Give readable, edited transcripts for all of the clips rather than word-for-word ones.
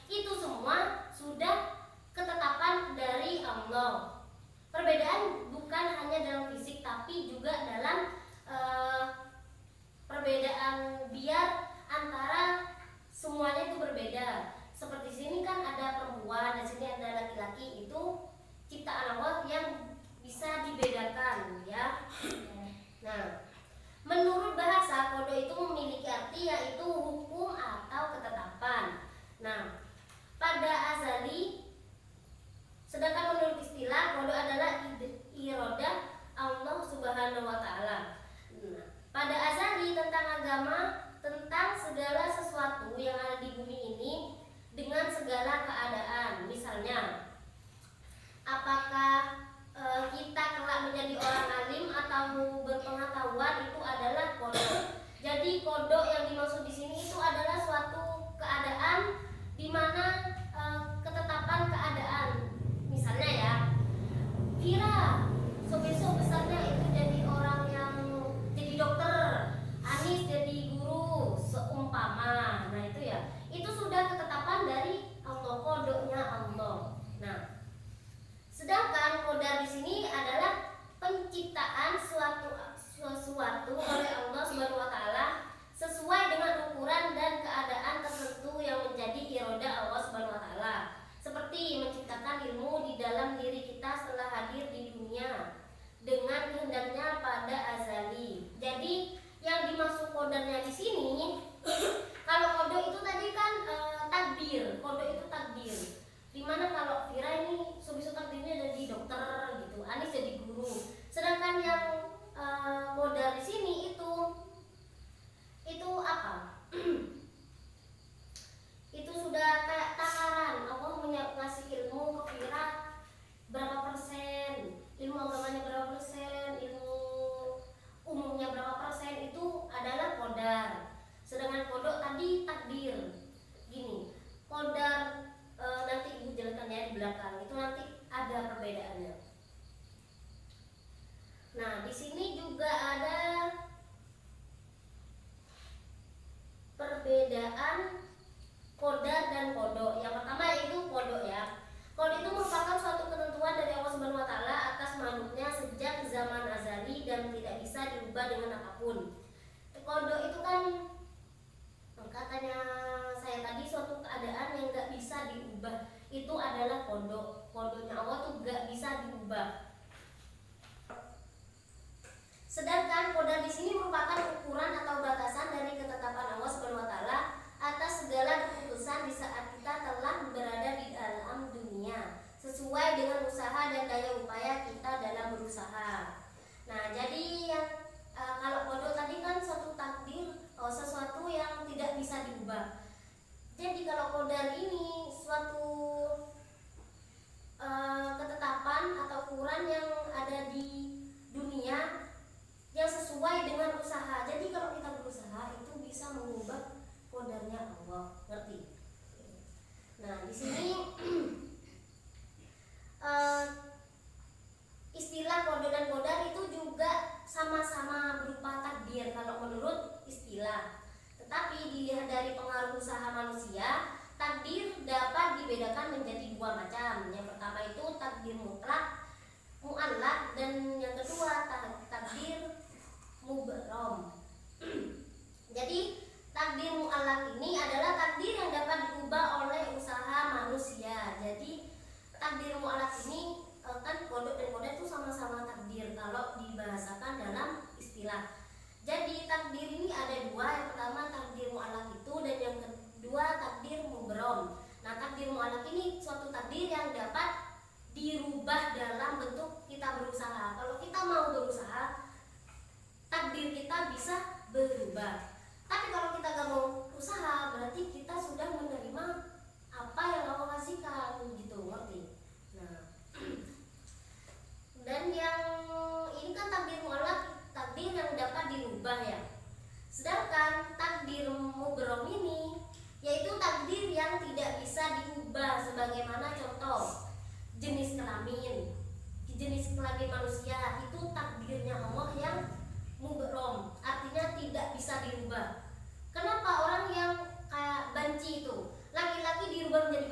Itu semua sudah ketetapan dari Allah. Perbedaan bukan hanya dalam fisik, tapi juga dalam perbedaan biar antara semuanya itu berbeda. Seperti sini kan ada perempuan, di sini ada laki-laki, itu ciptaan Allah yang bisa dibedakan, ya. Nah, menurut bahasa, kode itu memiliki arti yaitu hukum atau ketetapan. Nah, pada azali, sedangkan menurut istilah, kode adalah irodah Allah Subhanahu wa Ta'ala. Nah, pada azali tentang agama, tentang segala sesuatu yang ada di bumi ini dengan segala keadaan. Misalnya, apakah kita kelak menjadi orang alim atau berpengetahuan, itu adalah kodok. Jadi kodok yang dimaksud di sini itu adalah suatu keadaan di mana ketetapan keadaan. Misalnya ya, Vira besok besarnya itu jadi orang yang jadi dokter, Anis jadi guru, seumpama. Nah itu ya, itu sudah ketetapan dari Allah, kodoknya Allah. Nah, sedangkan kodar di sini adalah penciptaan sesuatu oleh Allah Subhanahu wa Ta'ala sesuai dengan ukuran dan keadaan tertentu yang menjadi iroda Allah Subhanahu wa Ta'ala. Seperti menciptakan ilmu di dalam diri kita setelah hadir di dunia dengan kehendaknya pada azali. Jadi yang dimaksud kodarnya di sini, kalau kodok itu tadi kan takdir, kodok itu takdir. Dimana kalau Vira ini sebisa takdirnya jadi dokter gitu, Anis jadi guru. Sedangkan yang kodar di sini itu apa? Itu sudah kayak takaran. Allah ngasih ilmu ke Vira berapa persen, ilmu agamanya berapa persen, ilmu umumnya berapa persen, itu adalah kodar. Sedangkan kodok tadi takdir. Gini, kodar nanti ibu jelaskan ya di belakang, itu nanti ada perbedaannya. Nah, di sini juga ada perbedaan kodar dan kodok. Yang pertama yaitu kodok ya. Kodok itu merupakan suatu ketentuan dari Allah Subhanahu wa Ta'ala atas makhluknya sejak zaman azali dan tidak bisa diubah dengan apapun. Kodok itu kan katanya saya tadi suatu keadaan yang gak bisa diubah, itu adalah kodok. Kodoknya Allah tuh gak bisa diubah. Sedangkan kodar di sini merupakan ukuran atau batasan dari ketetapan Allah Subhanahu wa Ta'ala atas segala keputusan di saat kita telah berada di dalam dunia sesuai dengan usaha dan daya upaya kita dalam berusaha. Nah, jadi yang kalau kodok tadi kan suatu takdir, sesuatu yang tidak bisa diubah. Jadi kalau kodar ini suatu ketetapan atau ukuran yang ada di dunia yang sesuai dengan usaha. Jadi kalau kita berusaha itu bisa mengubah kodarnya Allah, ngerti? Nah, di sini istilah kodar dan kodar itu juga sama-sama berupa takdir kalau menurut istilah. Tetapi dilihat dari pengaruh usaha manusia, takdir dapat dibedakan menjadi dua macam. Yang pertama itu takdir mutlak, mu'allaq, dan yang kedua takdir mubrom. Jadi takdir mu'allaq ini adalah takdir yang dapat diubah oleh usaha manusia. Jadi takdir mu'allaq ini kan kodok dan kodar itu sama-sama takdir kalau dibahasakan dalam istilah. Jadi takdir ini ada dua. Yang pertama takdir mu'allaq itu, dan yang kedua takdir mubrom. Nah, takdir mu'allaq ini suatu takdir yang dapat dirubah dalam bentuk kita berusaha. Kalau kita mau berusaha, takdir kita bisa berubah. Tapi kalau kita gak mau usaha, berarti kita sudah menerima apa yang Allah kasihkan, gitu, ngerti? Nah, dan yang ini kan takdir mu'allaq, takdir yang dapat dirubah ya. Sedangkan takdir mubrom ini yaitu takdir yang tidak bisa diubah, sebagaimana contoh jenis kelamin manusia, itu takdirnya Allah yang mubrom, artinya tidak bisa dirubah. Kenapa orang yang kayak banci itu laki-laki dirubah menjadi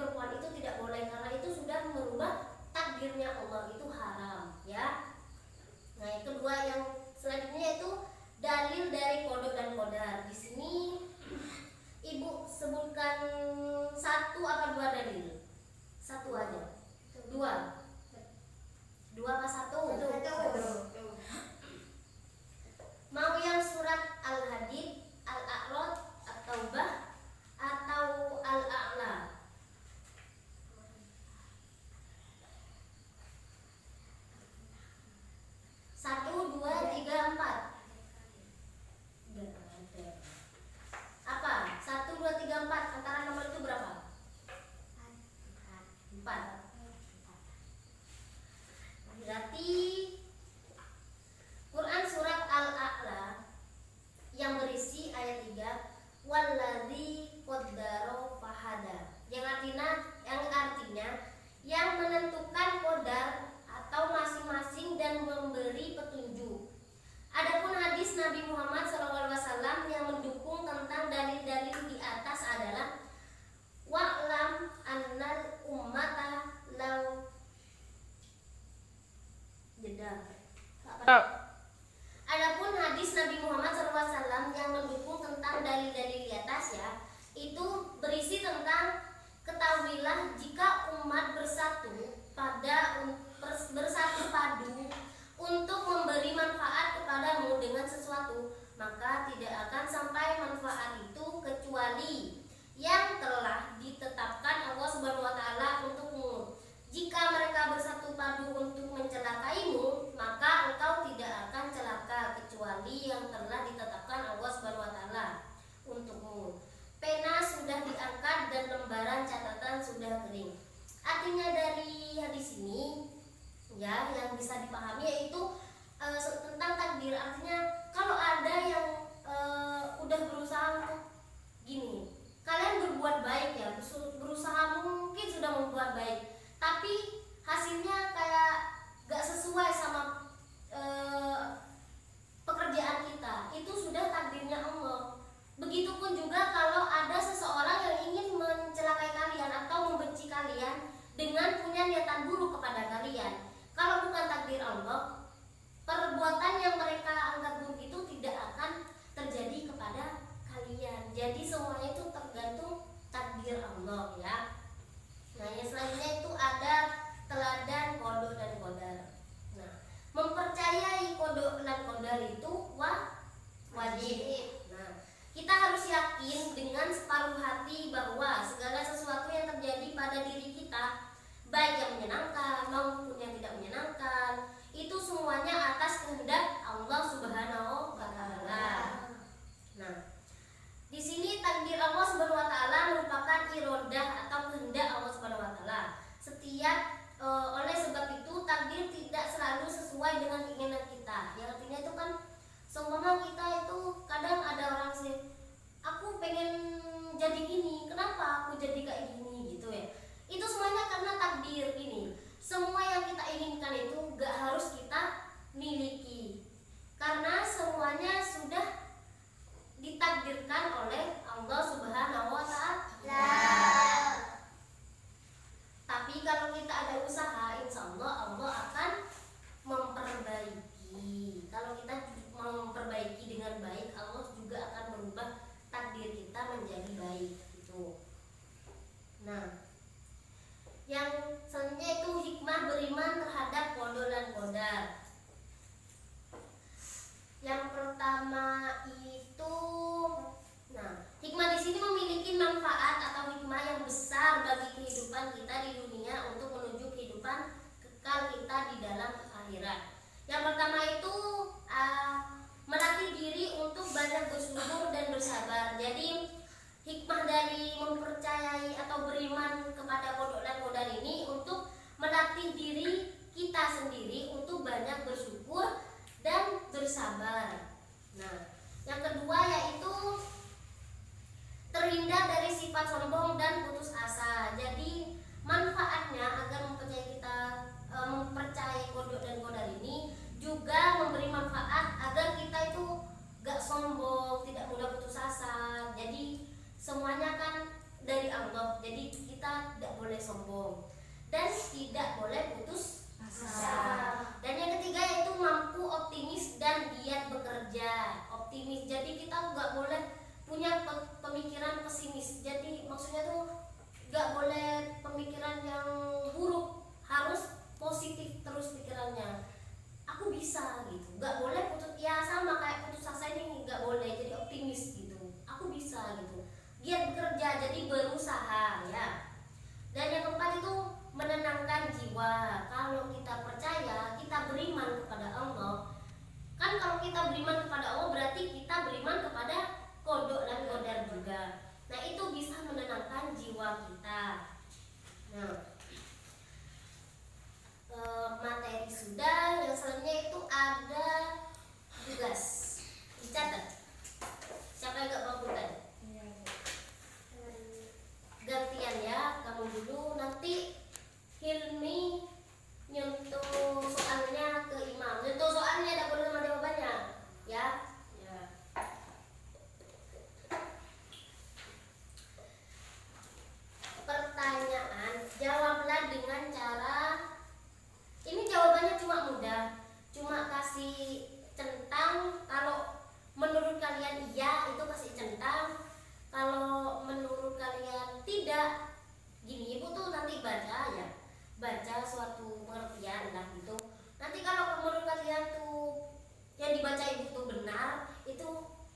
tidak akan sampai manfaat itu kecuali yang telah ditetapkan Allah Subhanahu wa taala untukmu. Jika mereka bersatu padu untuk mencelakaimu, maka engkau tidak akan celaka kecuali yang telah ditetapkan Allah Subhanahu wa taala untukmu. Pena sudah diangkat dan lembaran catatan sudah kering. Artinya dari hadis ini ya yang bisa dipahami yaitu tentang takdir. Artinya kalau ada yang udah berusaha untuk gini, kalian berbuat baik ya, berusaha mungkin sudah membuat baik, tapi hasilnya kayak gak sesuai sama pekerjaan kita, itu sudah takdirnya Allah. Begitupun juga kalau ada seseorang yang ingin mencelakai kalian atau membenci kalian dengan punya niatan buruk kepada kalian, kalau bukan takdir Allah, perbuatan yang mereka anggap buruk itu tidak akan terjadi kepada kalian. Jadi semuanya itu tergantung takdir Allah ya. Nah, yang selanjutnya itu ada teladan qada dan qadar. Nah, mempercayai qada dan qadar itu wajib. Nah, kita harus yakin dengan separuh hati bahwa segala sesuatu yang terjadi pada diri kita, baik yang menyenangkan maupun yang tidak menyenangkan, itu semuanya atas kehendak Allah Subhanahu wa taala. Nah, di sini takdir Allah Subhanahu wa taala merupakan irodah atau kehendak Allah Subhanahu wa taala. Oleh sebab itu takdir tidak selalu sesuai dengan keinginan kita. Yang artinya itu kan seumpama kita itu kadang ada orang sih, aku pengen jadi gini, kenapa aku jadi kayak gini gitu ya. Itu semuanya karena takdir ini. Semua yang kita inginkan itu gak harus kita miliki, karena semuanya sudah ditakdirkan oleh Allah Subhanahu wa taala. Tapi kalau kita ada usaha, insya Allah Allah akan memperbaiki. Kalau kita mau memperbaiki dengan baik, Allah juga akan merubah takdir kita menjadi baik gitu. Nah, yang selanjutnya itu hikmah beriman terhadap qada dan qadar. Yang pertama itu, nah, hikmah di sini memiliki manfaat atau hikmah yang besar bagi kehidupan kita di dunia untuk menuju kehidupan kekal kita di dalam akhirat. Yang pertama itu melatih diri untuk banyak bersyukur dan bersabar. Jadi hikmah dari mempercayai atau beriman kepada qada dan qadar ini untuk melatih diri kita sendiri untuk banyak bersyukur dan bersabar. Nah, yang kedua yaitu terhindar dari sifat sombong dan putus asa. Jadi manfaatnya agar mempercayai qada dan qadar ini juga memberi manfaat agar kita itu gak sombong, tidak mudah putus asa. Jadi semuanya kan dari Allah, jadi kita tidak boleh sombong dan tidak boleh putus asa. Dan yang ketiga yaitu mampu optimis dan giat bekerja. Optimis, jadi kita nggak boleh punya pemikiran pesimis. Jadi maksudnya tuh nggak boleh pemikiran yang buruk, harus positif terus pikirannya. Aku bisa gitu, nggak boleh putus, ya sama kayak putus asa ini nggak boleh. Jadi optimis gitu, aku bisa gitu. Giat bekerja, jadi berusaha ya. Dan yang keempat itu menenangkan jiwa. Kalau kita percaya, kita beriman kepada Allah, kan kalau kita beriman kepada Allah berarti kita beriman kepada qada dan qadar juga. Nah, itu bisa menenangkan jiwa kita. Nah, materi sudah. Yang selanjutnya itu ada tugas, dicatat. Siapa yang gak mau pulpen? Gantian ya, kamu dulu, nanti Hilmi nyentuh soalnya ke Imam. Nyentuh soalnya tidak boleh sama jawabannya ya. Pertanyaan, jawablah dengan cara ini. Jawabannya cuma mudah, cuma kasih centang. Kalau menurut kalian iya, itu kasih centang. Kalau menurut kalian tidak, gini, ibu tuh nanti baca suatu pengertian lah gitu. Nanti kalau menurut kalian tuh yang dibaca ibu tuh benar, itu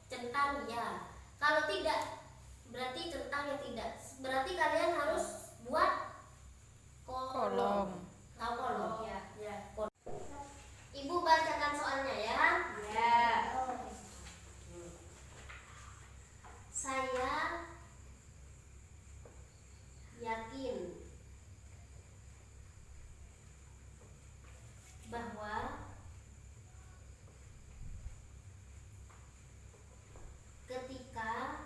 centang. centang ya. Kalau tidak berarti centang ya tidak. Berarti kalian harus buat kolom. Tahu kolom? Ya. Kolom. Ibu bacakan soalnya ya. Ya. Saya yakin bahwa ketika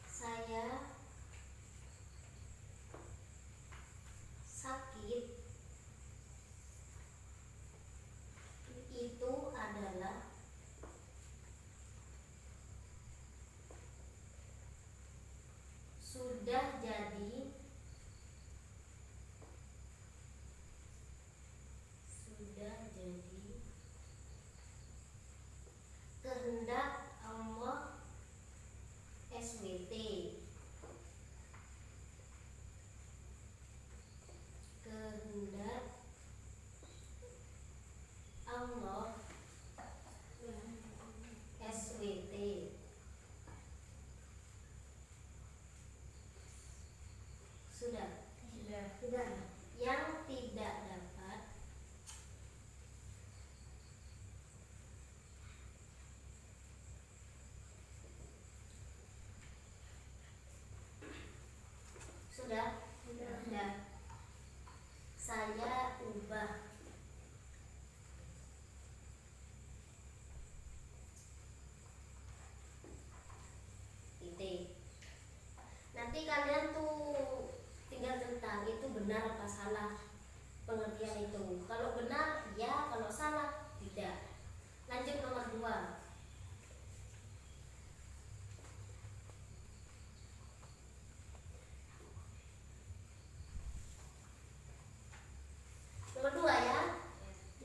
saya sakit itu adalah sudah jadi kehendak Allah SWT. Kehendak Allah SWT. Sudah. Yang tidak dapat sudah. Saya ubah titik. Nanti kalian tuh tinggal tentang itu benar apa salah pengertian itu. Kalau benar ya, kalau salah tidak. Lanjut nomor 2. Nomor 2 ya.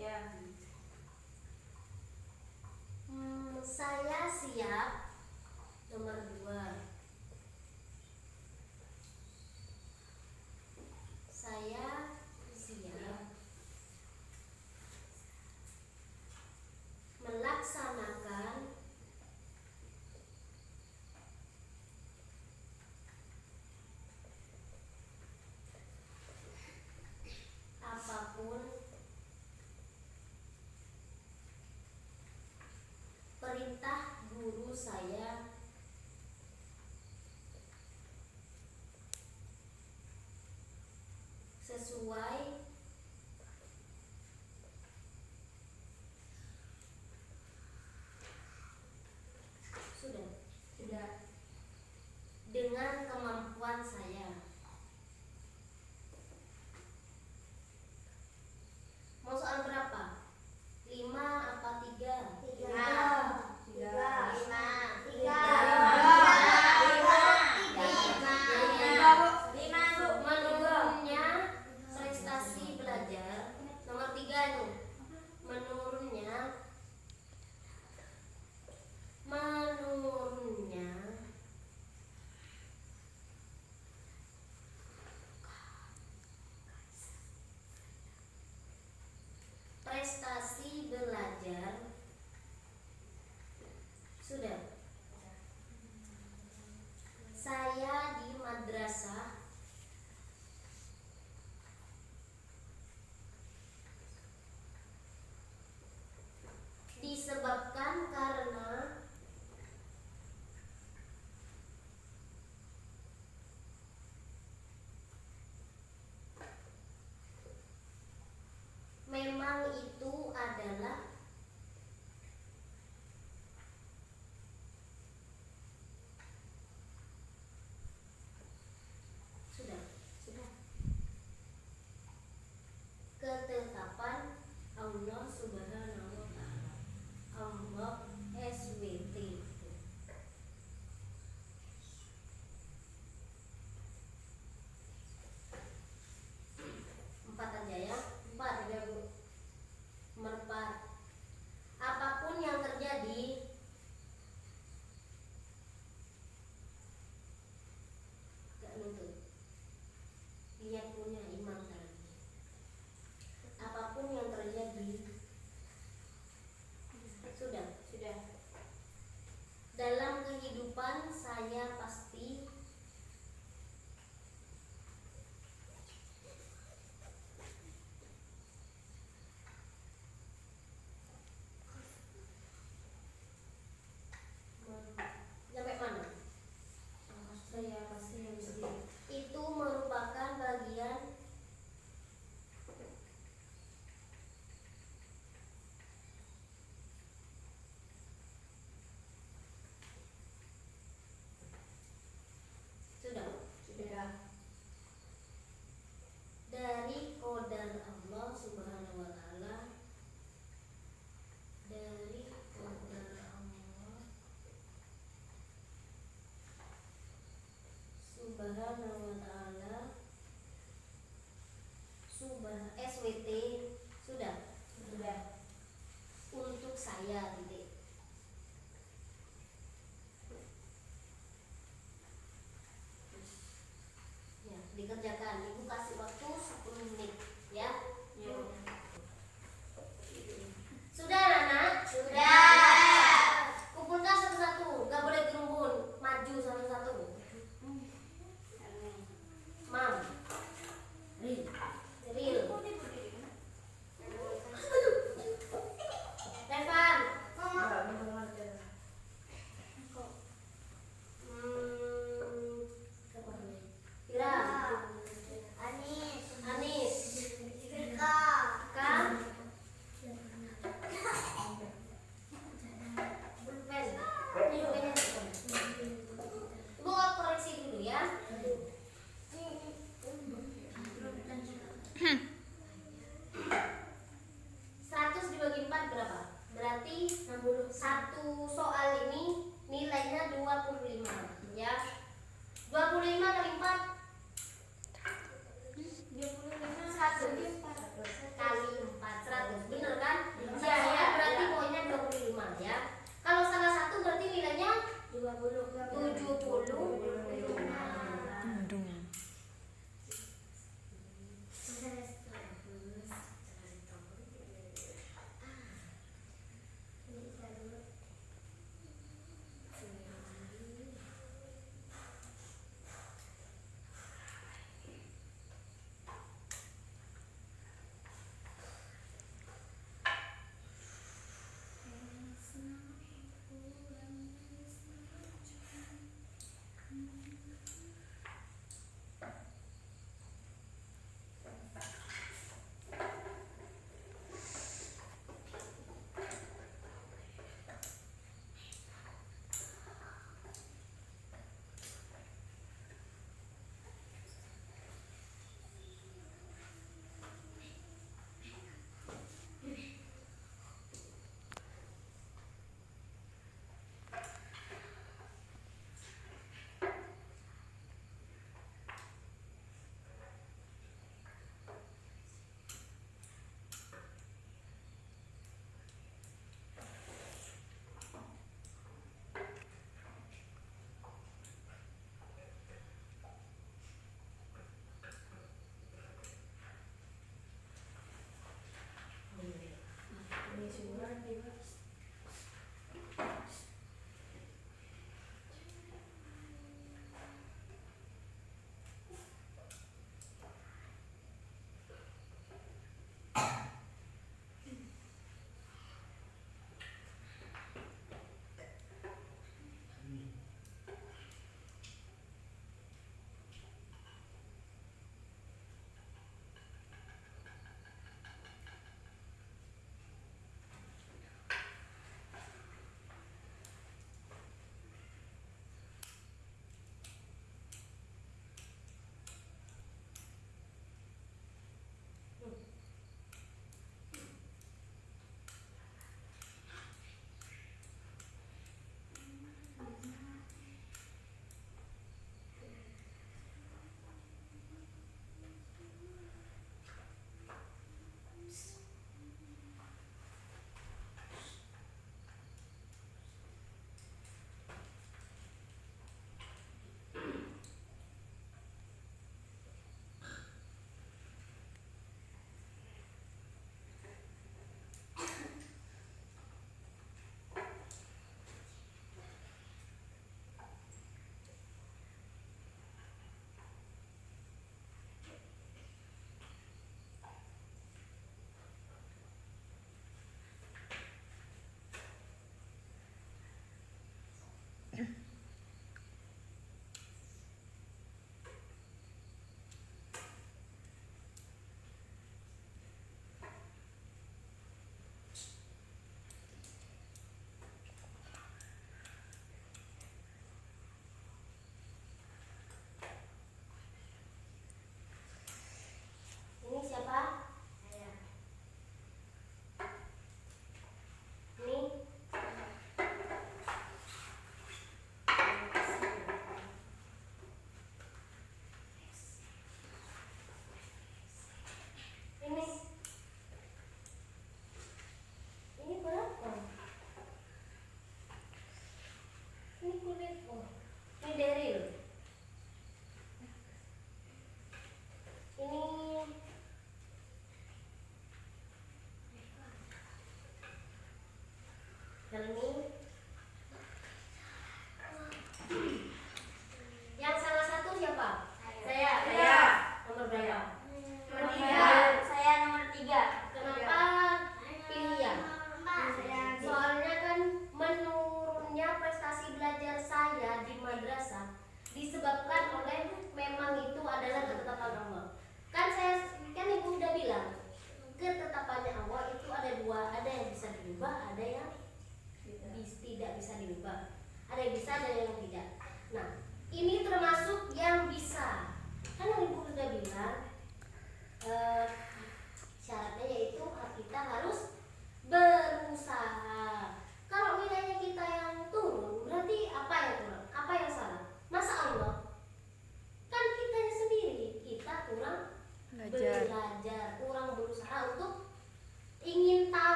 Ya. Saya siap. Nomor 2. Saya siap melaksanakan apapun perintah guru saya sesuai dengan kemampuan saya. Mau soal berapa? 5 apa 3? 5. Menurunnya prestasi belajar. Nomor 3 itu. Menurunnya prestasi belajar. Sudah. Saya di madrasah disebabkan karena memang itu adalah kehidupan saya pasti sampai mana? Saya pasti yang sedih. Itu merupakan bagian sudah dari qadar Allah Subhanahu wa taala, dari qadar Allah Subhanahu wa taala, SWT sudah untuk saya titik. Ya, dikerjakan. Ibu kasih waktu 10 menit ya. Sudah anak? Sudah. Kumpulkan satu-satu, nggak boleh gerumbun, maju satu-satu. Mam, Ril, Revan, Ira, Anis, Kak, Bulpen. Ibu koreksi dulu ya. 100 dibagi 4 berapa? Berarti 60. Satu soal ini nilainya 25 ya. 25 kali 4 100 kali 4 100. Bener kan? Ya, berarti poinnya 25 ya. Kalau salah satu berarti nilainya 70.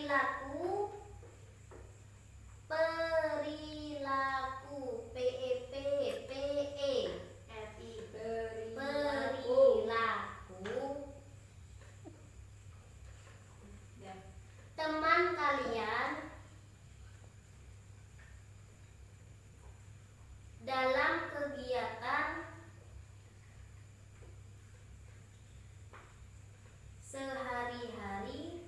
perilaku perilaku teman kalian dalam kegiatan sehari-hari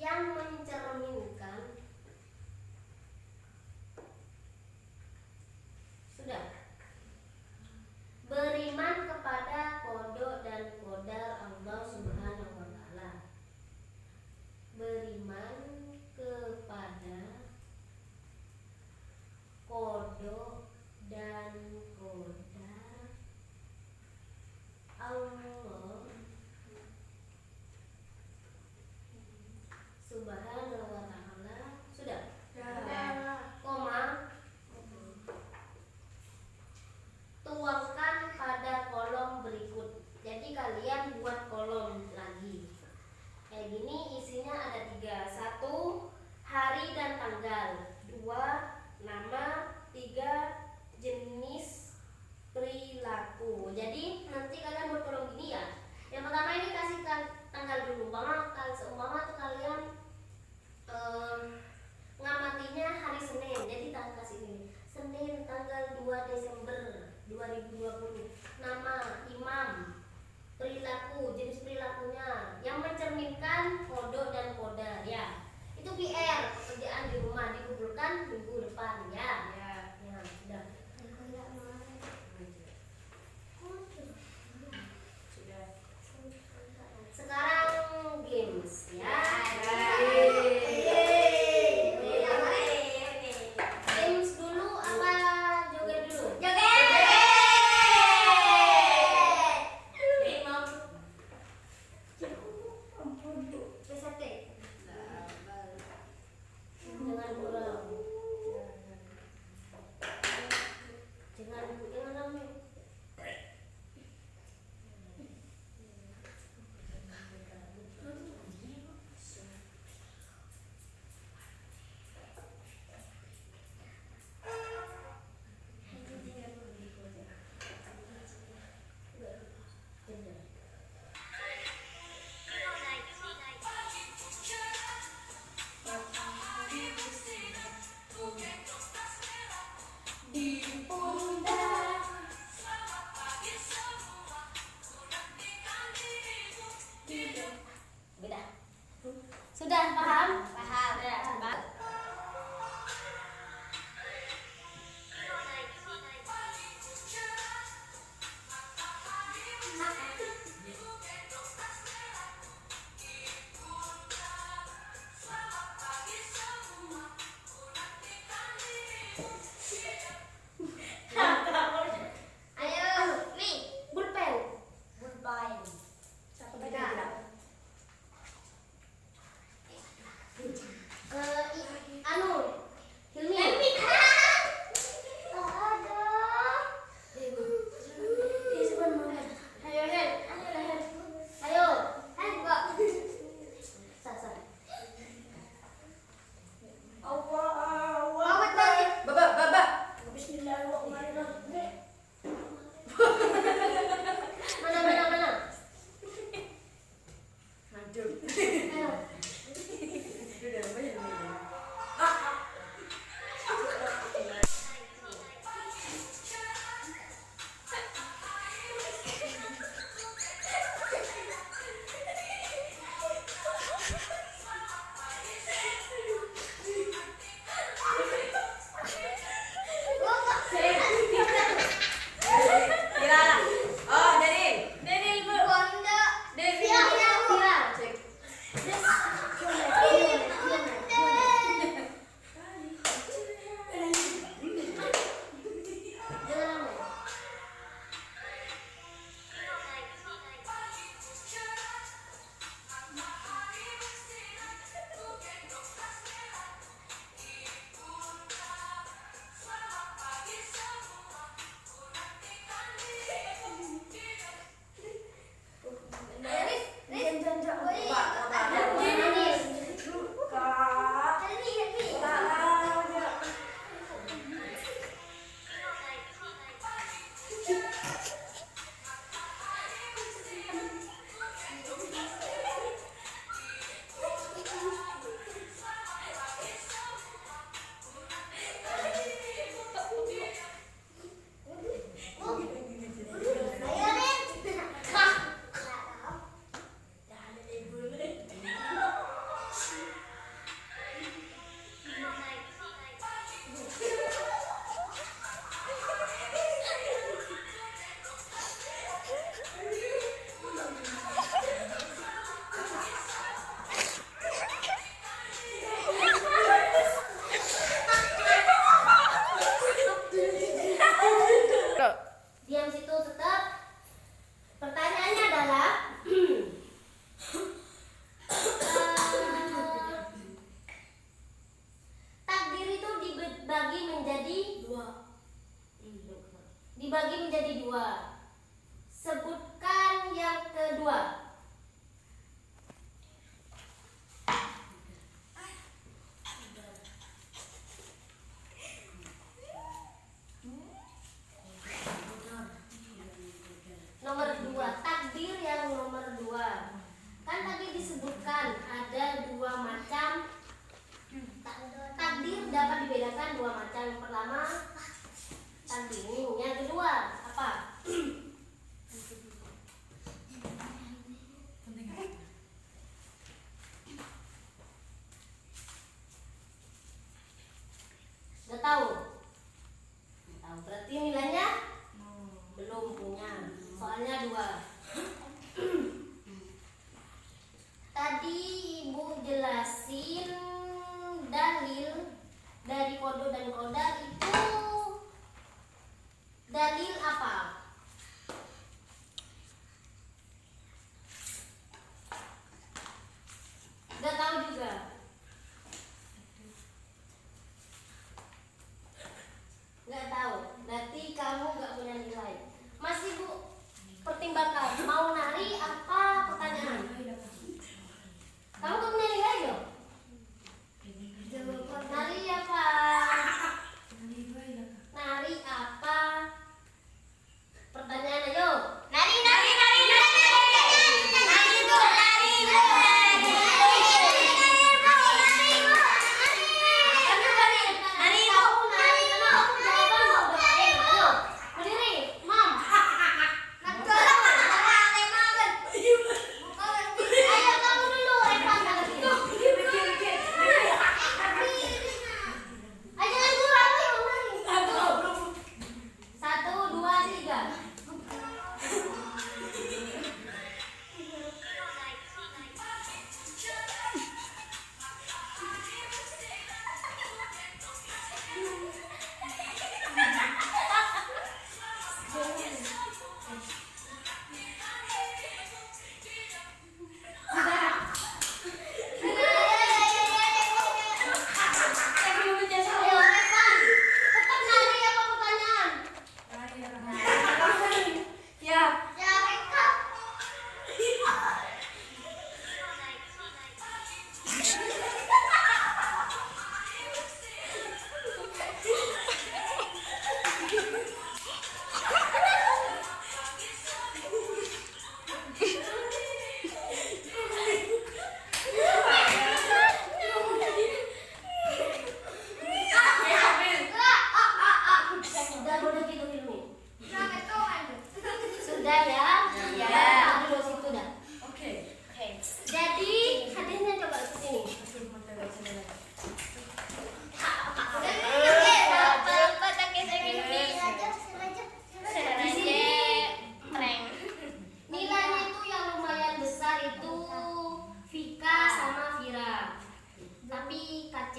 yang mencerminkan sudah beriman kepada qada dan qadar Allah Subhanahu wa taala. Beriman kepada qada dan qadar Allah Subhanahu wa taala. Sudah? Koma. Tuangkan pada kolom berikut. Jadi kalian buat kolom lagi. Kayak gini isinya ada 3. 1 hari dan tanggal. 2 nama. 3 jenis perilaku. Jadi nanti kalian buat kolom gini ya. Yang pertama ini kasih tanggal dulu. Seumpama tuh kalian ngamatinya hari Senin. Jadi kasih ini. Senin tanggal 2 Desember 2020. Nama imam, perilaku, jenis perilakunya yang mencerminkan qada dan qadar ya. Itu PR pekerjaan di rumah dikumpulkan minggu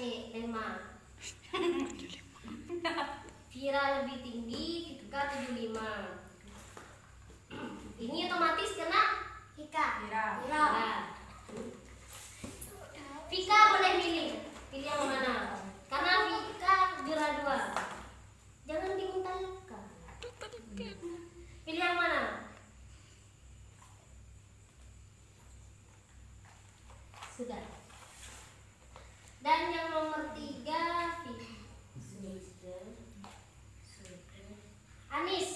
C 5. Vira lebih tinggi, Vika 75. Ini otomatis kena Vika. Vira. Nah. Vika boleh pilih. Pilih yang mana? Karena Vika juara 2. Jangan diminta-minta. Pilih yang mana? Sudah. Dan yang nomor 3 Anis.